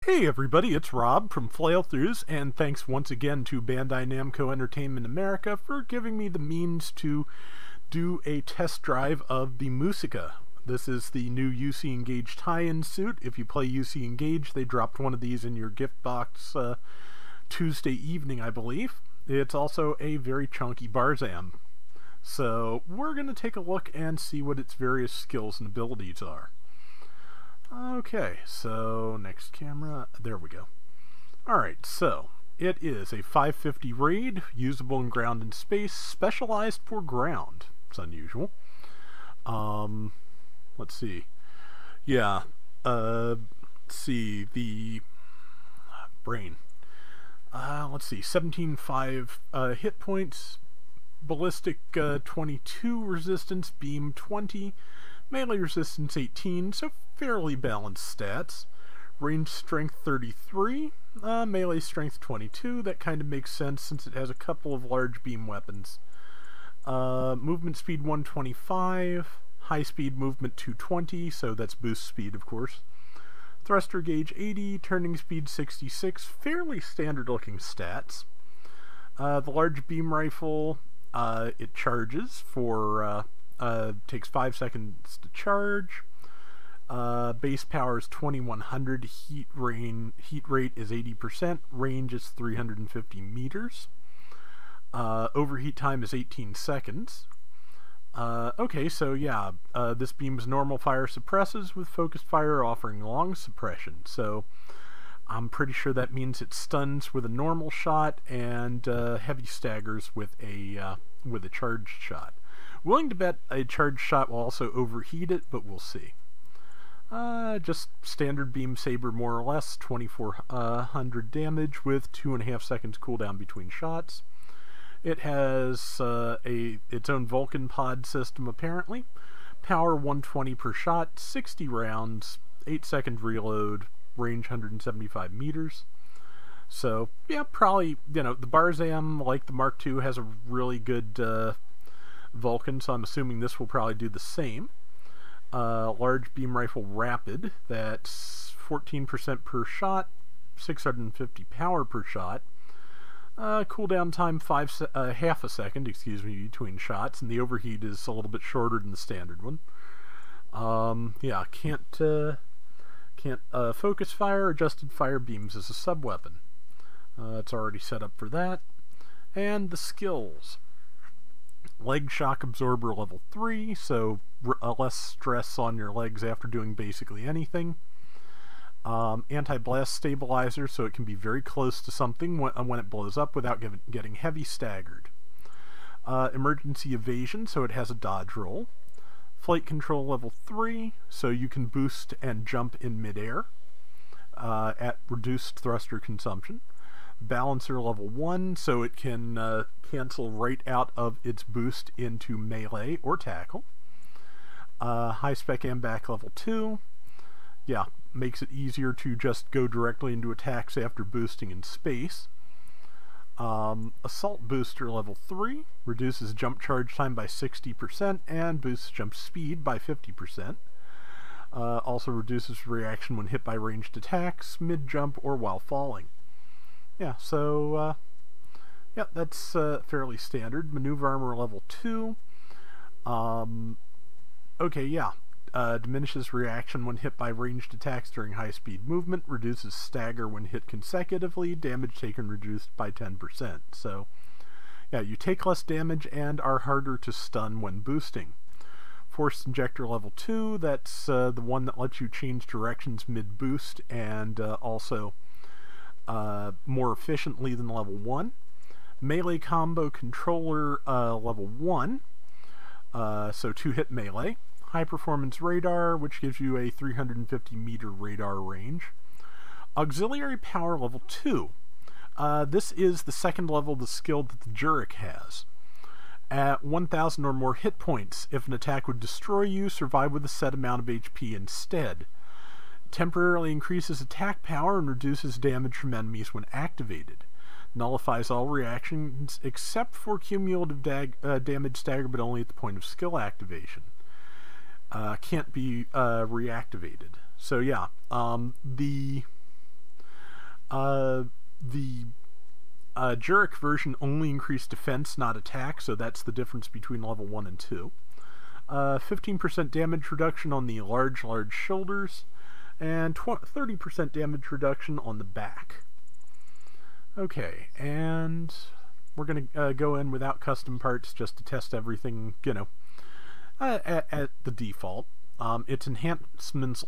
Hey everybody, it's Rob from Flailthroughs, and thanks once again to Bandai Namco Entertainment America for giving me the means to do a test drive of the Musica. This is the new UC Engage tie-in suit. If you play UC Engage, they dropped one of these in your gift box Tuesday evening, I believe. It's also a very chunky Barzam. So we're going to take a look and see what its various skills and abilities are. Okay, so next camera, there we go. Alright, so it is a 550 raid, usable in ground and space, specialized for ground. It's unusual. Let's see. Yeah, let's see, the brain. Let's see, 17.5 hit points, ballistic 22, resistance, beam 20, melee resistance 18, so fairly balanced stats. Range strength 33, melee strength 22. That kind of makes sense since it has a couple of large beam weapons. Movement speed 125, high speed movement 220, so that's boost speed of course. Thruster gauge 80, turning speed 66, fairly standard looking stats. The large beam rifle, it charges for, takes 5 seconds to charge. Base power is 2100, heat rate is 80%, range is 350 meters. Overheat time is 18 seconds. Okay, so yeah, this beam's normal fire suppresses, with focused fire offering long suppression. So I'm pretty sure that means it stuns with a normal shot and heavy staggers with a charged shot. Willing to bet a charged shot will also overheat it, but we'll see. Just standard beam saber more or less, 2400 damage with 2.5 seconds cooldown between shots. It has its own Vulcan pod system apparently. Power 120 per shot, 60 rounds, 8-second reload, range 175 meters. So yeah, probably, you know, the Barzam, like the Mark II, has a really good Vulcan, so I'm assuming this will probably do the same. Large beam rifle rapid, that's 14% per shot, 650 power per shot. Cooldown time half a second, between shots, and the overheat is a little bit shorter than the standard one. Yeah, can't focus fire. Adjusted fire beams as a sub weapon. It's already set up for that. And the skills. Leg shock absorber level 3, so less stress on your legs after doing basically anything. Anti-blast stabilizer, so it can be very close to something when it blows up without getting heavy staggered. Emergency evasion, so it has a dodge roll. Flight control level 3, so you can boost and jump in midair at reduced thruster consumption. Balancer level 1, so it can cancel right out of its boost into melee or tackle. High spec AMBAC level 2, yeah, makes it easier to just go directly into attacks after boosting in space. Assault booster level 3, reduces jump charge time by 60% and boosts jump speed by 50%. Also reduces reaction when hit by ranged attacks, mid-jump, or while falling. Yeah, so, yeah, that's fairly standard. Maneuver armor level 2. Okay, yeah. Diminishes reaction when hit by ranged attacks during high-speed movement. Reduces stagger when hit consecutively. Damage taken reduced by 10%. So, yeah, you take less damage and are harder to stun when boosting. Force injector level 2. That's the one that lets you change directions mid-boost and also more efficiently than level 1. Melee combo controller level 1, so 2-hit melee. High performance radar, which gives you a 350 meter radar range. Auxiliary power level 2. This is the second level of the skill that the Jurek has. At 1000 or more hit points, if an attack would destroy you, survive with a set amount of HP instead. Temporarily increases attack power and reduces damage from enemies when activated. Nullifies all reactions except for cumulative damage stagger, but only at the point of skill activation. Can't be reactivated. So yeah, the The Jurek version only increased defense, not attack, so that's the difference between level 1 and 2. 15% damage reduction on the large shoulders, and 30% damage reduction on the back. Okay, and we're going to go in without custom parts just to test everything, you know, at the default. Its enhancement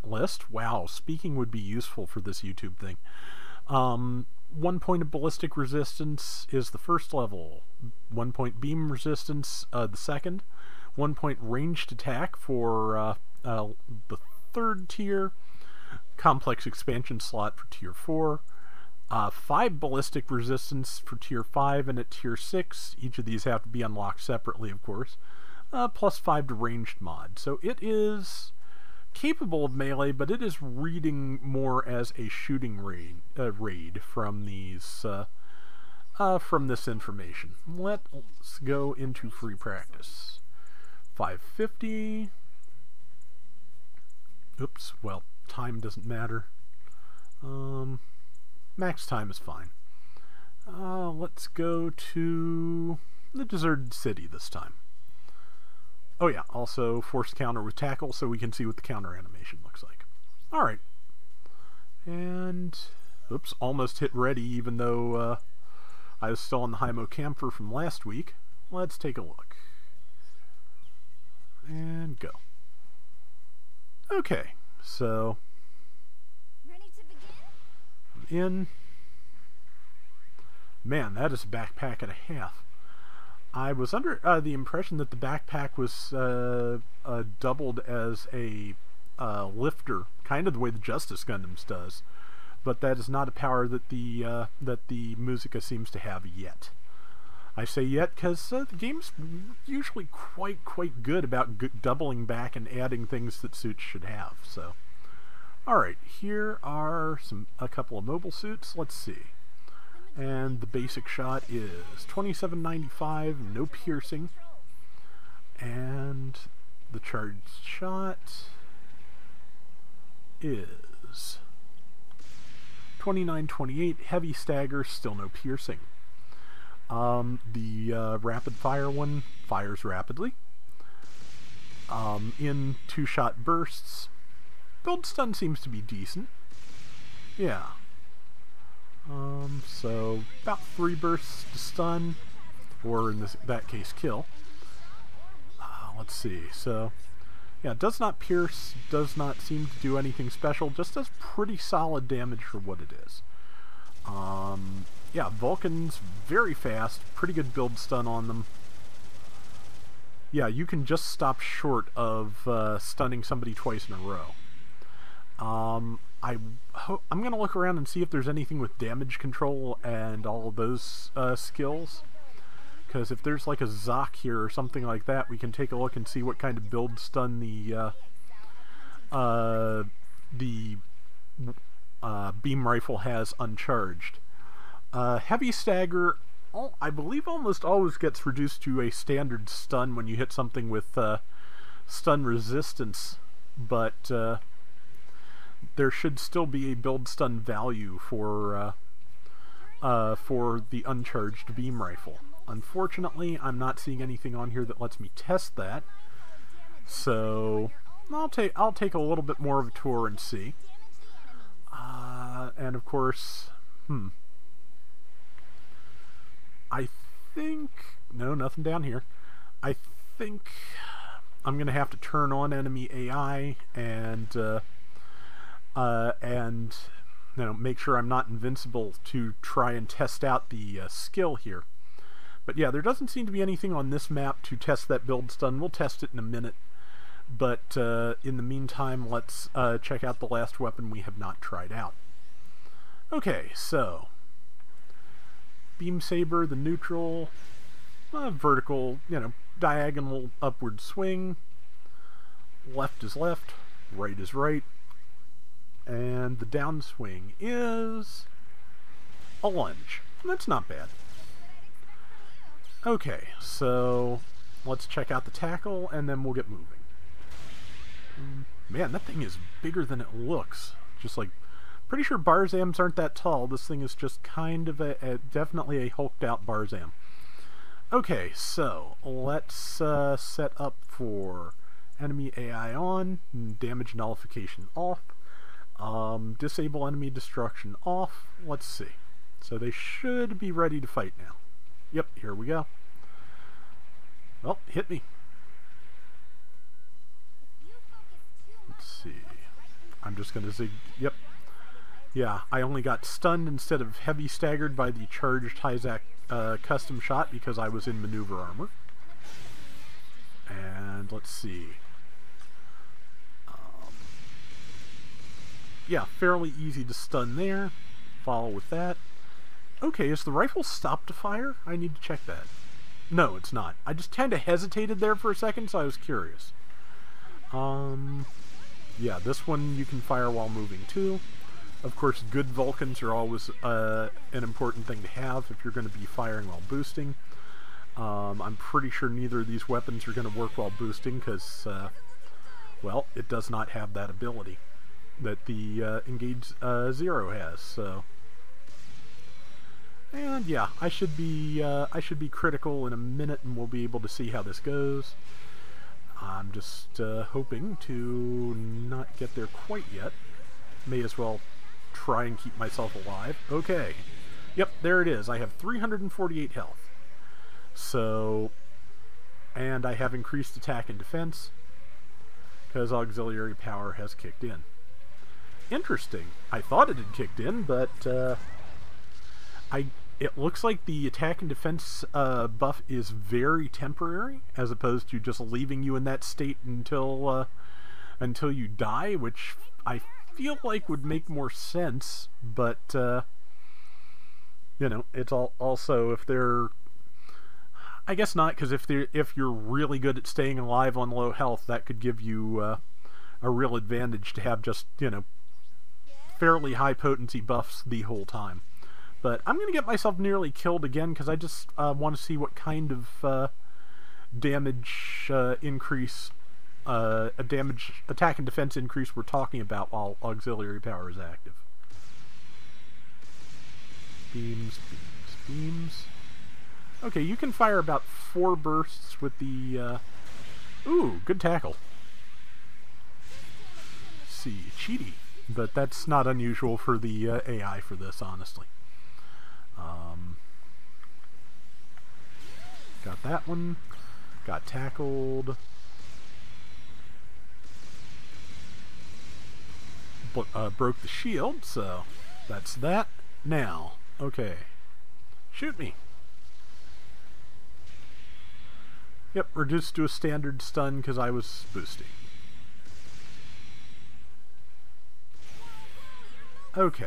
list, wow, speaking would be useful for this YouTube thing. 1 point of ballistic resistance is the first level, 1 point beam resistance the second, 1 point ranged attack for the third tier, complex expansion slot for tier 4, 5 ballistic resistance for tier 5, and at tier 6, each of these have to be unlocked separately, of course, plus 5 to ranged mod. So it is capable of melee, but it is reading more as a shooting raid from these from this information. Let's go into free practice. 550. Oops, well, time doesn't matter. Max time is fine. Let's go to the deserted city this time. Oh yeah, also force counter with tackle so we can see what the counter animation looks like. Alright. And, oops, almost hit ready even though I was still on the Hymo camphor from last week. Let's take a look. And go. Okay, so Ready to begin? I'm in. Man, that is a backpack and a half. I was under the impression that the backpack was doubled as a lifter, kind of the way the Justice Gundams does, but that is not a power that the Musica seems to have yet. I say yet because the game's usually quite good about doubling back and adding things that suits should have. So, all right, here are a couple of mobile suits. Let's see. And the basic shot is 2795, no piercing. And the charged shot is 2928, heavy stagger, still no piercing. The rapid fire one fires rapidly. In 2-shot bursts. Build stun seems to be decent. Yeah. So about 3 bursts to stun, or in that case, kill. Let's see. So, yeah, does not pierce, does not seem to do anything special, just does pretty solid damage for what it is. Yeah, Vulcans, very fast, pretty good build stun on them. Yeah, you can just stop short of stunning somebody twice in a row. I'm going to look around and see if there's anything with damage control and all of those skills. Because if there's like a Zoc here or something like that, we can take a look and see what kind of build stun the beam rifle has uncharged. Heavy stagger, I believe, almost always gets reduced to a standard stun when you hit something with stun resistance, but there should still be a build stun value for the uncharged beam rifle. Unfortunately, I'm not seeing anything on here that lets me test that, so I'll take a little bit more of a tour and see. And of course, I think, no, nothing down here. I think I'm going to have to turn on enemy AI and you know, make sure I'm not invincible to try and test out the skill here. But yeah, there doesn't seem to be anything on this map to test that build stun. We'll test it in a minute. But in the meantime, let's check out the last weapon we have not tried out. Okay, so Beam Saber, the neutral, vertical, you know, diagonal upward swing. Left is left, right is right. And the downswing is a lunge. That's not bad. Okay, so let's check out the tackle and then we'll get moving. Man, that thing is bigger than it looks. Just like Pretty sure Barzams aren't that tall. This thing is just kind of definitely a hulked out Barzam. Okay, so let's set up for enemy AI on, damage nullification off, disable enemy destruction off. Let's see. So they should be ready to fight now. Yep, here we go. Well, hit me. Let's see. I'm just going to say, yep. Yeah, I only got stunned instead of heavy staggered by the charged Hyzak custom shot because I was in maneuver armor. And let's see. Yeah, fairly easy to stun there. Follow with that. Okay, is the rifle stopped to fire? I need to check that. No, it's not. I just kind of hesitated there for a second, so I was curious. Yeah, this one you can fire while moving too. Of course, good Vulcans are always an important thing to have if you're going to be firing while boosting. I'm pretty sure neither of these weapons are going to work while boosting because, well, it does not have that ability that the Engage Zero has. So, and yeah, I should be critical in a minute, and we'll be able to see how this goes. I'm just hoping to not get there quite yet. May as well try and keep myself alive. Okay. Yep, there it is. I have 348 health. So, and I have increased attack and defense because auxiliary power has kicked in. Interesting. I thought it had kicked in, but it looks like the attack and defense buff is very temporary, as opposed to just leaving you in that state until you die, which I feel like would make more sense. But you know, it's also if they're, I guess not, because if you're really good at staying alive on low health, that could give you a real advantage to have just, you know, fairly high potency buffs the whole time. But I'm going to get myself nearly killed again because I just want to see what kind of damage increase, damage attack and defense increase we're talking about while auxiliary power is active. Beams, beams, beams. Okay, you can fire about 4 bursts with the... ooh, good tackle. Let's see, cheaty. But that's not unusual for the AI for this, honestly. Got that one. Got tackled. Broke the shield, so that's that. Now, okay. Shoot me. Yep, reduced to a standard stun because I was boosting. Okay.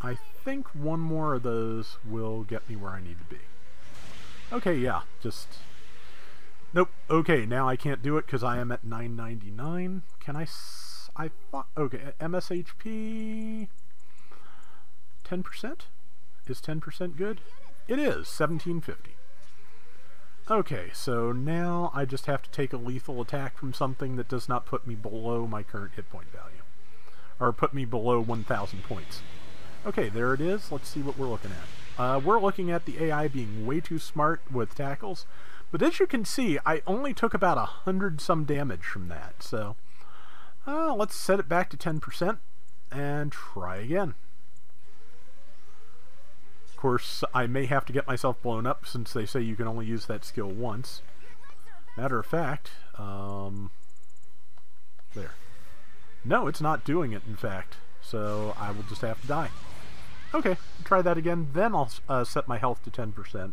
I think one more of those will get me where I need to be. Okay, yeah, just... Nope, okay, now I can't do it because I am at 999. Can I thought... Okay, MSHP... 10%? Is 10% good? It is, 1750. Okay, so now I just have to take a lethal attack from something that does not put me below my current hit point value. Or put me below 1,000 points. Okay, there it is. Let's see what we're looking at. We're looking at the AI being way too smart with tackles. But as you can see, I only took about 100-some damage from that. So, let's set it back to 10% and try again. Of course, I may have to get myself blown up since they say you can only use that skill once. Matter of fact, there. No, it's not doing it, in fact. So I will just have to die. Okay, try that again, then I'll set my health to 10%.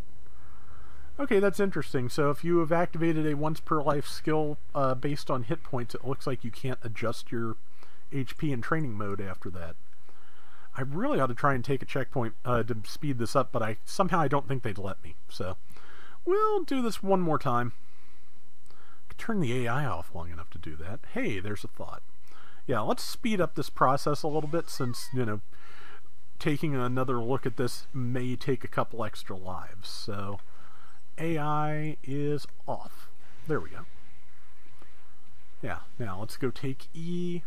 Okay, that's interesting. So if you have activated a once-per-life skill based on hit points, it looks like you can't adjust your HP in training mode after that. I really ought to try and take a checkpoint to speed this up, but somehow I don't think they'd let me. So we'll do this one more time. I could turn the AI off long enough to do that. Hey, there's a thought. Yeah, let's speed up this process a little bit since, you know, taking another look at this may take a couple extra lives. So, AI is off. There we go. Yeah, now let's go take E.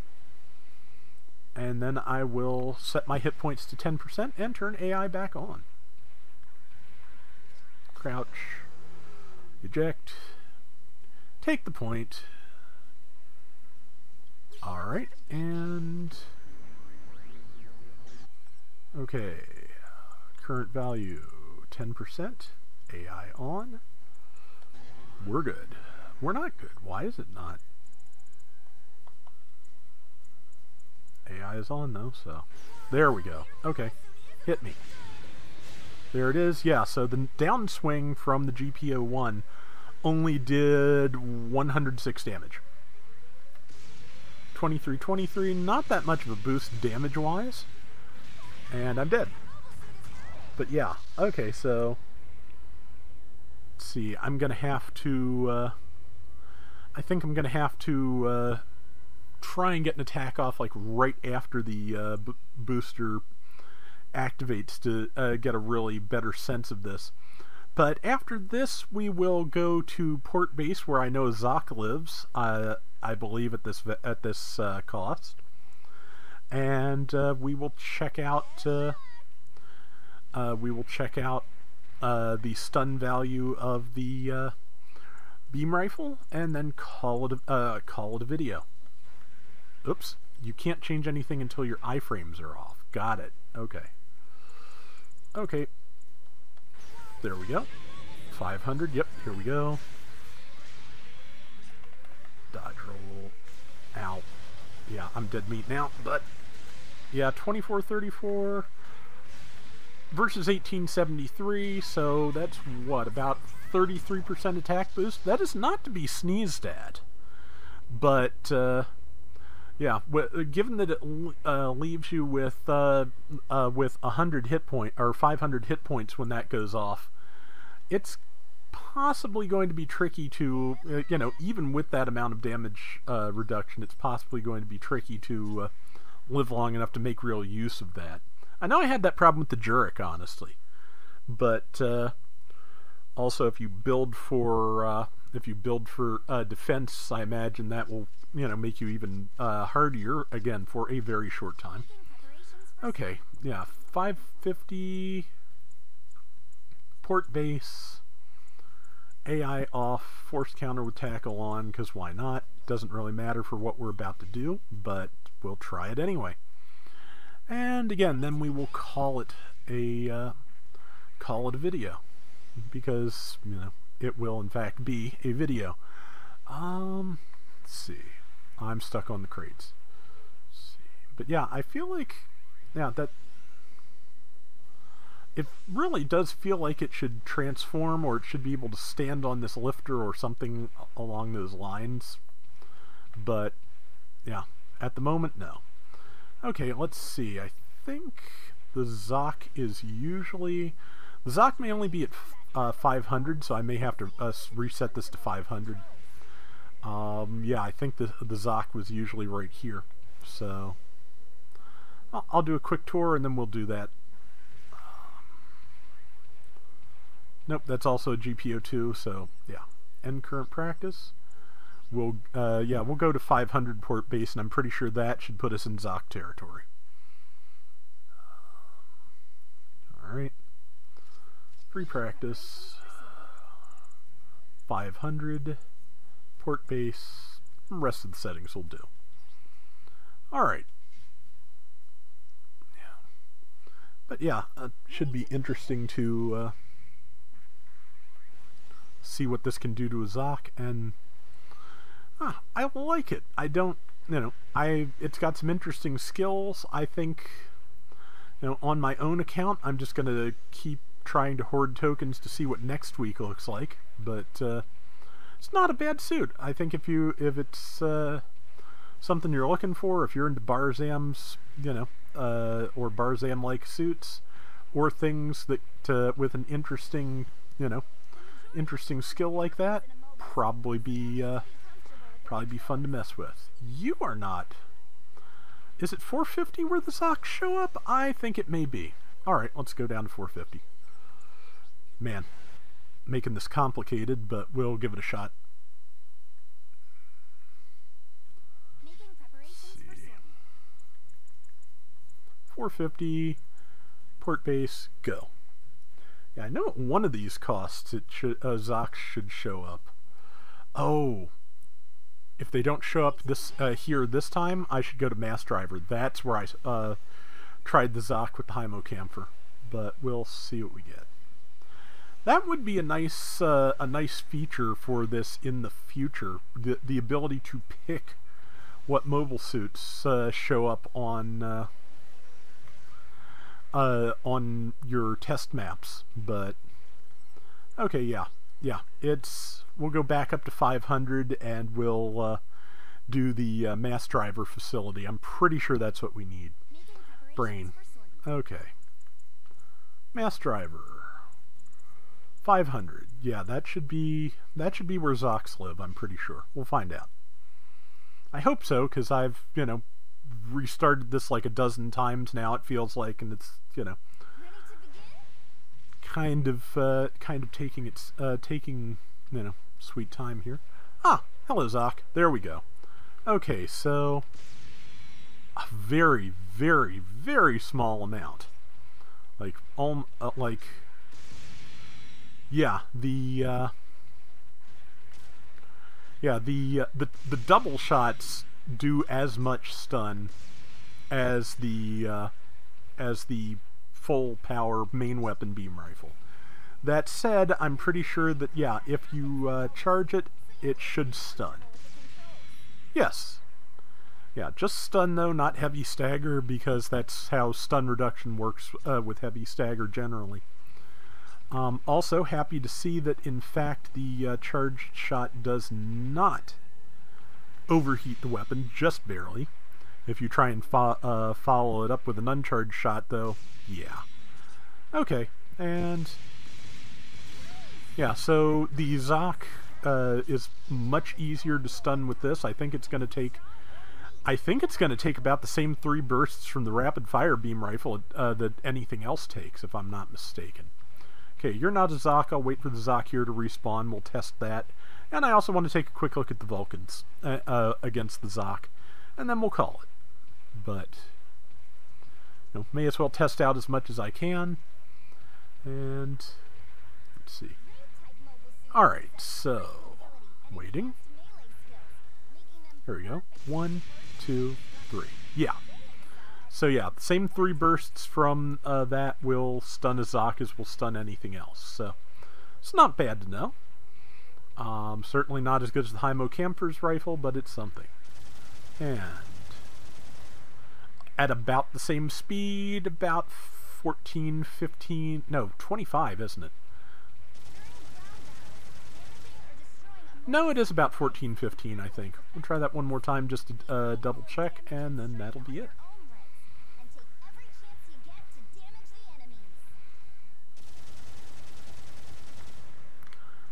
And and then I will set my hit points to 10% and turn AI back on. Crouch, eject, take the point. Alright, and okay, current value 10%, AI on. We're good. We're not good. Why is it not? AI is on though, so there we go. Okay, hit me. There it is. Yeah, so the downswing from the GP01 only did 106 damage. 23, not that much of a boost damage-wise. And I'm dead. But yeah, okay, so let's see. I'm going to have to, I think I'm going to have to try and get an attack off like right after the booster activates to get a really better sense of this. But after this, we will go to Port Base, where I know Zoc lives. I believe at this cost, and we will check out the stun value of the beam rifle, and then call it a video. Oops, you can't change anything until your iframes are off. Got it. Okay. Okay. There we go. 500. Yep. Here we go. Dodge roll. Ow. Yeah, I'm dead meat now, but yeah, 2434 versus 1873, so that's what, about 33% attack boost? That is not to be sneezed at. But yeah, given that it leaves you with 100 hit point or 500 hit points when that goes off, it's possibly going to be tricky to, you know, even with that amount of damage reduction, it's possibly going to be tricky to live long enough to make real use of that. I know I had that problem with the Jurek, honestly, but also if you build for defense, I imagine that will, you know, make you even hardier again for a very short time. Okay, yeah, 550 Port Base. AI off, force counter with tackle on, because why not? Doesn't really matter for what we're about to do, but we'll try it anyway. And again, then we will call it a video, because, you know, it will in fact be a video. Let's see. I'm stuck on the crates. Let's see. But yeah, I feel like, yeah, that it really does feel like it should transform, or it should be able to stand on this lifter or something along those lines. But yeah, at the moment, no. Okay, let's see. I think the Zoc is usually... The Zoc may only be at 500, so I may have to reset this to 500. Yeah, I think the Zoc was usually right here. So I'll do a quick tour and then we'll do that. Nope, that's also a GP02, so yeah. End current practice. We'll go to 500 Port Base, and I'm pretty sure that should put us in Zoc territory. Alright. Free practice. 500 Port Base. The rest of the settings will do. Alright. Yeah. But yeah, it should be interesting to see what this can do to a Zoc, and I like it. I don't, you know, it's got some interesting skills. I think, you know, on my own account, I'm just going to keep trying to hoard tokens to see what next week looks like, but it's not a bad suit. I think if it's something you're looking for, if you're into Barzam's, you know, or Barzam-like suits, or things that with an interesting, you know, interesting skill like that, probably be fun to mess with. You are not. Is it 450 where the Zocs show up? I think it may be. Alright, let's go down to 450. Man, making this complicated, but we'll give it a shot. Making preparations for sortie. 450, port base, go. Yeah, I know at one of these costs it should, Zoc should show up. Oh, if they don't show up this here this time, I should go to Mass Driver. That's where I tried the Zoc with the Hymo-Camphor, but we'll see what we get. That would be a nice feature for this in the future. The ability to pick what mobile suits show up on your test maps. But okay, yeah, we'll go back up to 500 and we'll do the Mass Driver facility. I'm pretty sure that's what we need. Brain. Okay. Mass Driver. 500. Yeah, that should be where Zocs live, I'm pretty sure. We'll find out. I hope so, because I've, restarted this like a dozen times now, it feels like, and it's, kind of taking its, sweet time here. Ah, hello, Zoc. There we go. Okay, so a very, very, very small amount. Like, yeah, the double shots do as much stun as the full power main weapon beam rifle. That said, I'm pretty sure that if you charge it, it should stun. Yes. Yeah, just stun though, not heavy stagger, because that's how stun reduction works with heavy stagger generally. Also, happy to see that, in fact, the charged shot does not overheat the weapon, just barely. If you try and follow it up with an uncharged shot, though, yeah. Okay, and yeah, so the Zoc is much easier to stun with this. I think it's going to take about the same 3 bursts from the rapid fire beam rifle that anything else takes, if I'm not mistaken. Okay, you're not a Zoc. I'll wait for the Zoc here to respawn. We'll test that. And I also want to take a quick look at the Vulcans against the Zoc. And then we'll call it. But, may as well test out as much as I can. And, let's see. Alright, so, waiting. Here we go. 1, 2, 3. Yeah. So yeah, the same 3 bursts from that will stun a Zoc as will stun anything else. So it's not bad to know. Certainly not as good as the Hymo-Camphor's rifle, but it's something. And at about the same speed, about 14, 15, no, 25, isn't it? No, it is about 14, 15, I think. We'll try that one more time just to double check, and then that'll be it.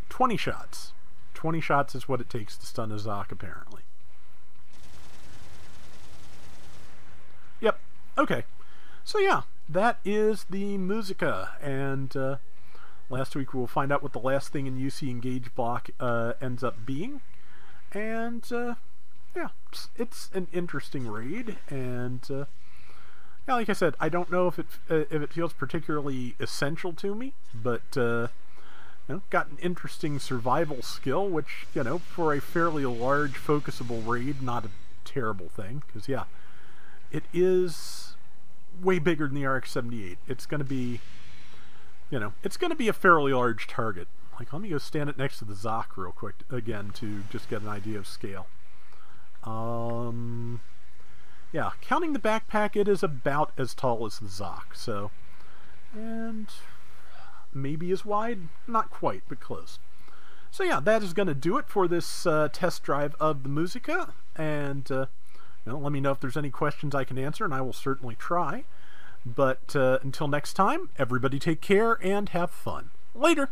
20 shots. 20 shots is what it takes to stun a Zoc, apparently. Yep. Okay. So yeah, that is the Musica, and last week we'll find out what the last thing in UC Engage block ends up being. And yeah, it's an interesting raid, and yeah, like I said, I don't know if it feels particularly essential to me, but got an interesting survival skill, which, for a fairly large focusable raid, not a terrible thing, because yeah, it is way bigger than the RX-78. It's going to be, it's going to be a fairly large target. Like, let me go stand it next to the Zoc real quick again to just get an idea of scale. Yeah, counting the backpack, it is about as tall as the Zoc, so, and maybe as wide, not quite, but close. So yeah, that is going to do it for this test drive of the Musica, and let me know if there's any questions I can answer, and I will certainly try. But until next time, everybody take care and have fun. Later!